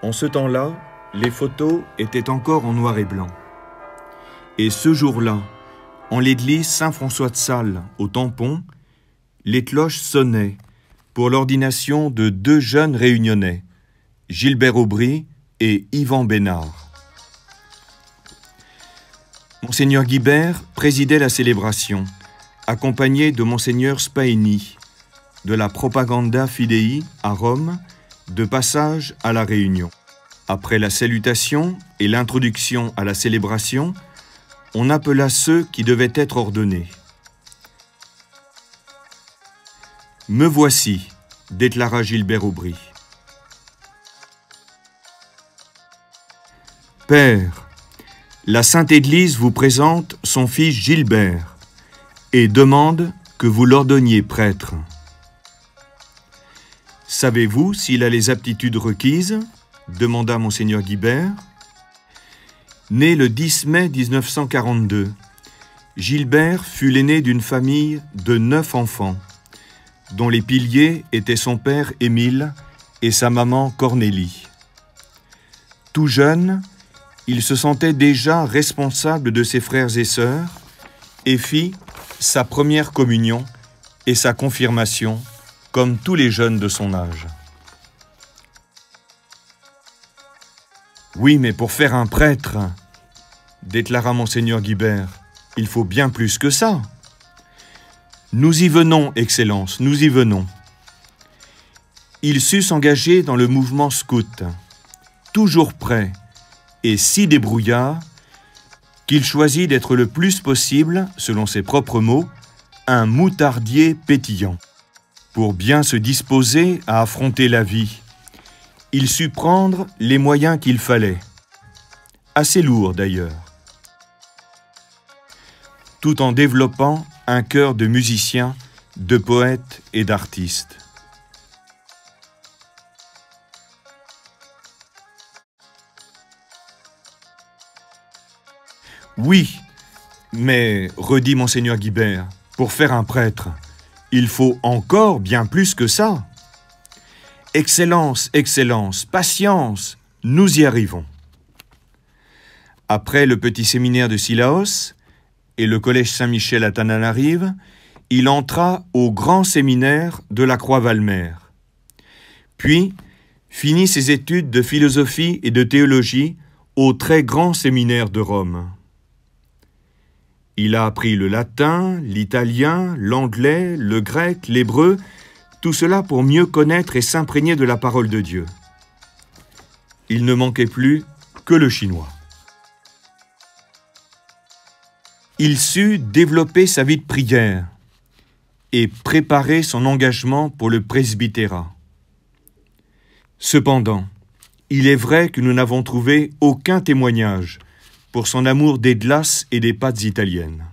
En ce temps-là, les photos étaient encore en noir et blanc. Et ce jour-là, en l'église Saint-François de Sales, au Tampon, les cloches sonnaient pour l'ordination de deux jeunes réunionnais, Gilbert Aubry et Yvan Bénard. Monseigneur Guibert présidait la célébration, accompagné de Monseigneur Spaini, de la Propaganda Fidei à Rome, de passage à La Réunion. Après la salutation et l'introduction à la célébration, on appela ceux qui devaient être ordonnés. « Me voici », déclara Gilbert Aubry. « Père, la Sainte Église vous présente son fils Gilbert et demande que vous l'ordonniez prêtre. Savez-vous s'il a les aptitudes requises ? Demanda Monseigneur Guibert. Né le 10 mai 1942, Gilbert fut l'aîné d'une famille de 9 enfants, dont les piliers étaient son père Émile et sa maman Cornélie. Tout jeune, il se sentait déjà responsable de ses frères et sœurs et fit sa première communion et sa confirmation comme tous les jeunes de son âge. « Oui, mais pour faire un prêtre, déclara Monseigneur Guibert, il faut bien plus que ça. »« Nous y venons, Excellence, nous y venons. » Il sut s'engager dans le mouvement scout, toujours prêt et si débrouillard qu'il choisit d'être le plus possible, selon ses propres mots, un moutardier pétillant. Pour bien se disposer à affronter la vie, il sut prendre les moyens qu'il fallait, assez lourds d'ailleurs, tout en développant un cœur de musicien, de poète et d'artiste. Oui, mais, redit Monseigneur Guibert, pour faire un prêtre, il faut encore bien plus que ça. Excellence, Excellence, patience, nous y arrivons. Après le petit séminaire de Sillaos et le collège Saint-Michel à Tananarive, il entra au grand séminaire de la Croix-Valmer. Puis finit ses études de philosophie et de théologie au très grand séminaire de Rome. Il a appris le latin, l'italien, l'anglais, le grec, l'hébreu, tout cela pour mieux connaître et s'imprégner de la parole de Dieu. Il ne manquait plus que le chinois. Il sut développer sa vie de prière et préparer son engagement pour le presbytérat. Cependant, il est vrai que nous n'avons trouvé aucun témoignage pour son amour des glaces et des pâtes italiennes.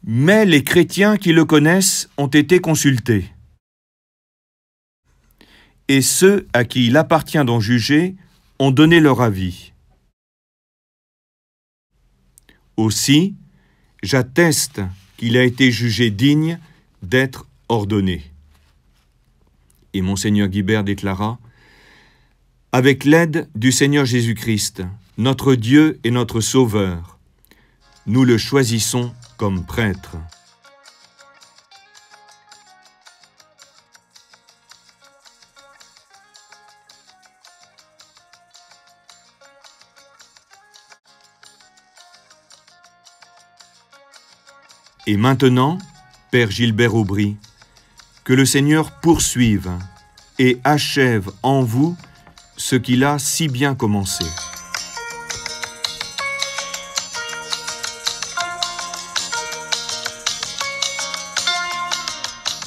Mais les chrétiens qui le connaissent ont été consultés. Et ceux à qui il appartient d'en juger ont donné leur avis. Aussi, j'atteste qu'il a été jugé digne d'être ordonné. Et Monseigneur Guibert déclara: avec l'aide du Seigneur Jésus-Christ, notre Dieu et notre Sauveur, nous le choisissons comme prêtre. Et maintenant, Père Gilbert Aubry, que le Seigneur poursuive et achève en vous ce qu'il a si bien commencé.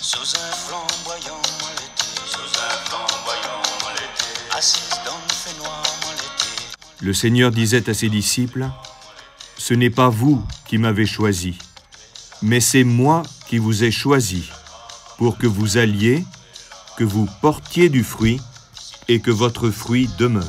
Sous un flamboyant l'été, assise dans le fait noir l'été. Le Seigneur disait à ses disciples: « Ce n'est pas vous qui m'avez choisi, mais c'est moi qui vous ai choisi, pour que vous alliez, que vous portiez du fruit, et que votre fruit demeure. »